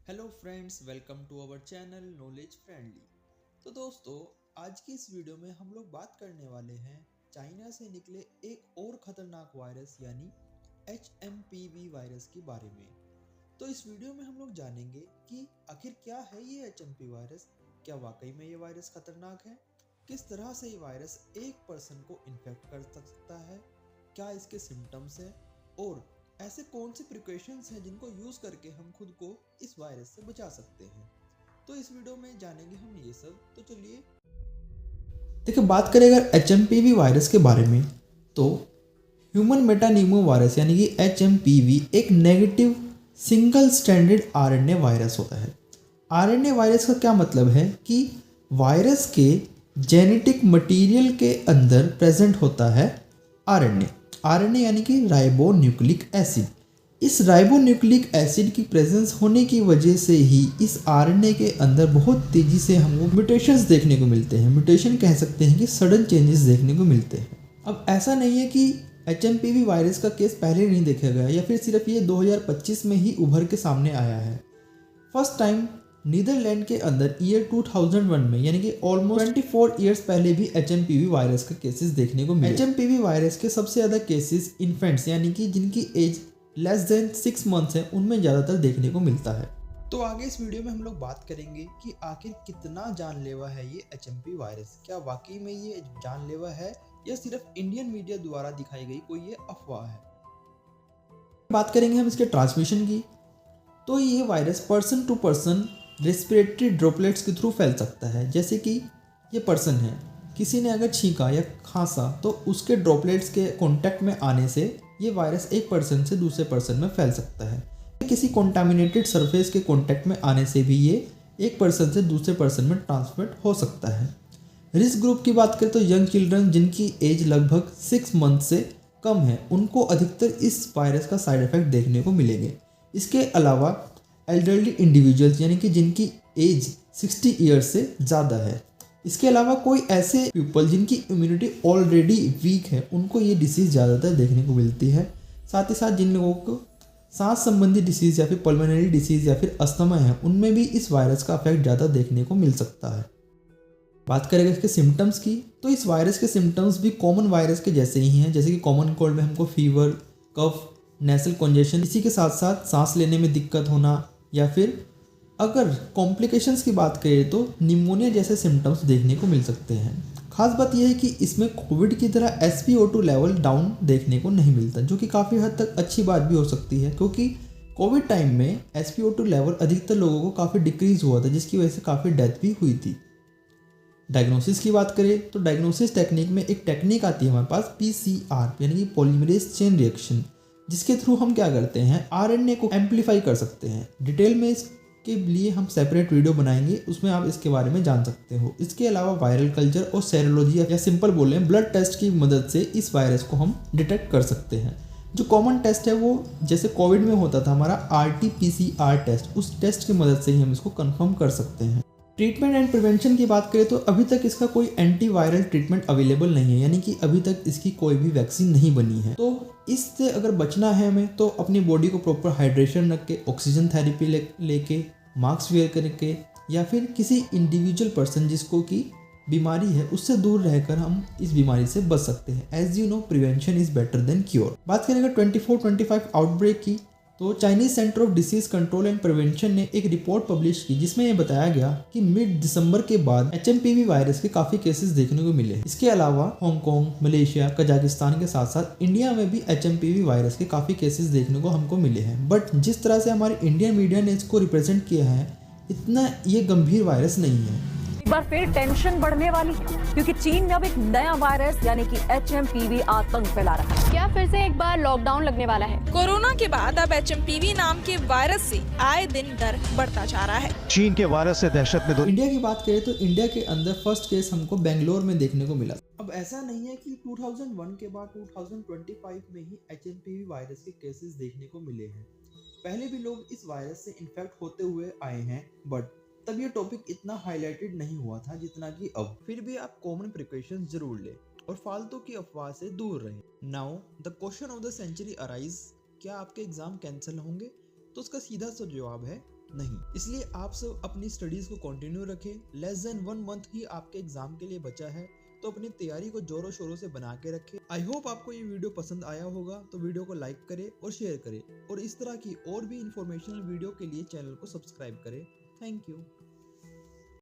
Hello friends, welcome to our channel knowledge friendly. तो दोस्तों, आज की इस वीडियो में हम लोग बात करने वाले हैं चाइना से निकले एक और खतरनाक वायरस यानी HMPV वायरस के बारे में। तो इस वीडियो में हम लोग जानेंगे कि आखिर क्या है ये HMP वायरस, क्या वाकई में ये वायरस खतरनाक है, किस तरह से ये वायरस एक पर्सन को इन्फेक्ट कर सकता है, क्या इसके सिम्टम्स हैं और ऐसे कौन से प्रिकॉशंस हैं जिनको यूज करके हम खुद को इस वायरस से बचा सकते हैं। तो इस वीडियो में जानेंगे हम ये सब। तो चलिए देखिए, बात करें अगर HMPV वायरस के बारे में तो ह्यूमन मेटानीमो वायरस यानी कि HMPV एक negative single stranded RNA virus होता है। RNA वायरस का क्या मतलब है कि वायरस के जेनेटिक मटेरियल के अंदर प्रेजेंट होता है RNA यानी कि राइबो न्यूक्लिक एसिड। इस राइबो न्यूक्लिक एसिड की प्रेजेंस होने की वजह से ही इस RNA के अंदर बहुत तेजी से हमको म्यूटेशंस देखने को मिलते हैं। म्यूटेशन कह सकते हैं कि सडन चेंजेस देखने को मिलते हैं। अब ऐसा नहीं है कि HMPV वायरस का केस पहले नहीं देखा गया या फिर सिर्फ ये 2025 में ही उभर के सामने आया है। फर्स्ट टाइम नीदरलैंड के अंदर ईयर 2001 में यानी कि ऑलमोस्ट 24 ईयर्स पहले भी HMPV वायरस का केसेस देखने को मिले। HMPV वायरस के सबसे ज़्यादा केसेस इन्फेंट्स यानी कि जिनकी एज लेस देन 6 मंथ्स है उनमें ज़्यादातर देखने को मिलता है। तो आगे इस वीडियो में हम लोग बात करेंगे कि आखिर कितना जानलेवा है ये HMP वायरस, क्या वाकई में ये जानलेवा है या सिर्फ इंडियन मीडिया द्वारा दिखाई गई कोई ये अफवाह है। बात करेंगे हम इसके ट्रांसमिशन की। तो ये virus person to person respiratory droplets के थ्रू फैल सकता है। जैसे कि ये पर्सन है, किसी ने अगर छींका या खांसा तो उसके ड्रॉपलेट्स के कांटेक्ट में आने से ये वायरस एक पर्सन से दूसरे पर्सन में फैल सकता है। किसी कॉन्टामिनेटेड सरफेस के कांटेक्ट में आने से भी ये एक पर्सन से दूसरे पर्सन में ट्रांसमिट हो सकता है। रिस्क ग्रुप की बात करें तो यंग चिल्ड्रन जिनकी एज लगभग 6 मंथ से कम है उनको अधिकतर इस वायरस का साइड इफेक्ट देखने को मिलेंगे। इसके अलावा एल्डरली इंडिविजुअल्स यानी कि जिनकी एज 60 ईयर्स से ज़्यादा है। इसके अलावा कोई ऐसे पीपल जिनकी इम्यूनिटी ऑलरेडी वीक है उनको ये डिसीज़ ज़्यादातर देखने को मिलती है। साथ ही साथ जिन लोगों को सांस संबंधी डिसीज़ या फिर पल्मोनरी डिसीज़ या फिर अस्थमा है उनमें भी इस वायरस का इफेक्ट ज़्यादा देखने को मिल सकता है। बात करेंगे इसके सिम्टम्स की तो इस वायरस के सिम्टम्स भी कॉमन वायरस के जैसे ही हैं। जैसे कि कॉमन कोल्ड में हमको फीवर, कफ, नेसल कंजेशन, इसी के साथ साथ सांस लेने में दिक्कत होना या फिर अगर कॉम्प्लिकेशंस की बात करें तो निमोनिया जैसे सिम्टम्स देखने को मिल सकते हैं। खास बात यह है कि इसमें कोविड की तरह SpO2 लेवल डाउन देखने को नहीं मिलता, जो कि काफ़ी हद तक अच्छी बात भी हो सकती है क्योंकि कोविड टाइम में SpO2 लेवल अधिकतर लोगों को काफ़ी डिक्रीज हुआ था जिसकी वजह से काफ़ी डेथ भी हुई थी। डायग्नोसिस की बात करें तो डायग्नोसिस टेक्निक में एक टेक्निक आती है हमारे पास PCR यानी कि पॉलीमरेज चेन रिएक्शन, जिसके थ्रू हम क्या करते हैं RNA को एम्पलीफाई कर सकते हैं। डिटेल में इसके लिए हम सेपरेट वीडियो बनाएंगे, उसमें आप इसके बारे में जान सकते हो। इसके अलावा वायरल कल्चर और सेरोलॉजी या सिंपल बोलें ब्लड टेस्ट की मदद से इस वायरस को हम डिटेक्ट कर सकते हैं। जो कॉमन टेस्ट है वो जैसे कोविड में होता था हमारा RT-PCR टेस्ट, उस टेस्ट की मदद से ही हम इसको कंफर्म कर सकते हैं। ट्रीटमेंट एंड प्रिवेंशन की बात करें तो अभी तक इसका कोई एंटीवायरल ट्रीटमेंट अवेलेबल नहीं है, यानी कि अभी तक इसकी कोई भी वैक्सीन नहीं बनी है। तो इससे अगर बचना है हमें तो अपनी बॉडी को प्रॉपर हाइड्रेशन रख के, ऑक्सीजन थेरेपी लेके, मास्क वेयर करके या फिर किसी इंडिविजुअल पर्सन जिसको की बीमारी है उससे दूर रहकर हम इस बीमारी से बच सकते हैं। As you know, prevention is better than cure. बात करें अगर 24-25 आउटब्रेक की तो Chinese Centre of Disease Control and Prevention ने एक रिपोर्ट पब्लिश की जिसमें यह बताया गया कि मिड दिसंबर के बाद HMPV वायरस के काफी केसेस देखने को मिले। इसके अलावा हांगकांग, मलेशिया, कजाकिस्तान के साथ साथ इंडिया में भी HMPV वायरस के काफी केसेस देखने को हमको मिले हैं। बट जिस तरह से हमारे इंडियन मीडिया ने इसको रिप्रेजेंट किया है इतना ये गंभीर वायरस नहीं है। एक बार फिर टेंशन बढ़ने वाली है क्योंकि चीन में अब एक नया वायरस यानी कि HMPV आतंक फैला रहा है। क्या फिर से एक बार लॉकडाउन लगने वाला है? कोरोना के बाद अब HMPV नाम के वायरस से आए दिन डर बढ़ता जा रहा है। चीन के वायरस से दहशत में इंडिया की बात करें तो इंडिया के अंदर फर्स्ट केस हमको बेंगलोर में देखने को मिला। अब ऐसा नहीं है कि 2001 के बाद 2025 में ही HMPV वायरस के केसेस देखने को मिले हैं। पहले भी लोग इस वायरस से इन्फेक्ट होते हुए आए हैं, बट तब ये टॉपिक इतना हाईलाइटेड नहीं हुआ था जितना कि अब। फिर भी आप कॉमन प्रिकॉशन जरूर ले और फालतू की अफवाह से दूर रहें। Now the question of the century arise, क्या आपके एग्जाम कैंसिल होंगे? तो उसका सीधा सा जवाब है नहीं। इसलिए आप सब अपनी स्टडीज को कंटिन्यू रखें। लेस देन 1 मंथ ही आपके एग्जाम के लिए बचा है, तो अपनी तैयारी को जोरों शोरों से बना के रखें। आई होप आपको ये वीडियो पसंद आया होगा, तो वीडियो को लाइक करें और शेयर करें और इस तरह की और भी इंफॉर्मेशनल वीडियो के लिए चैनल को सब्सक्राइब करें। Thank you.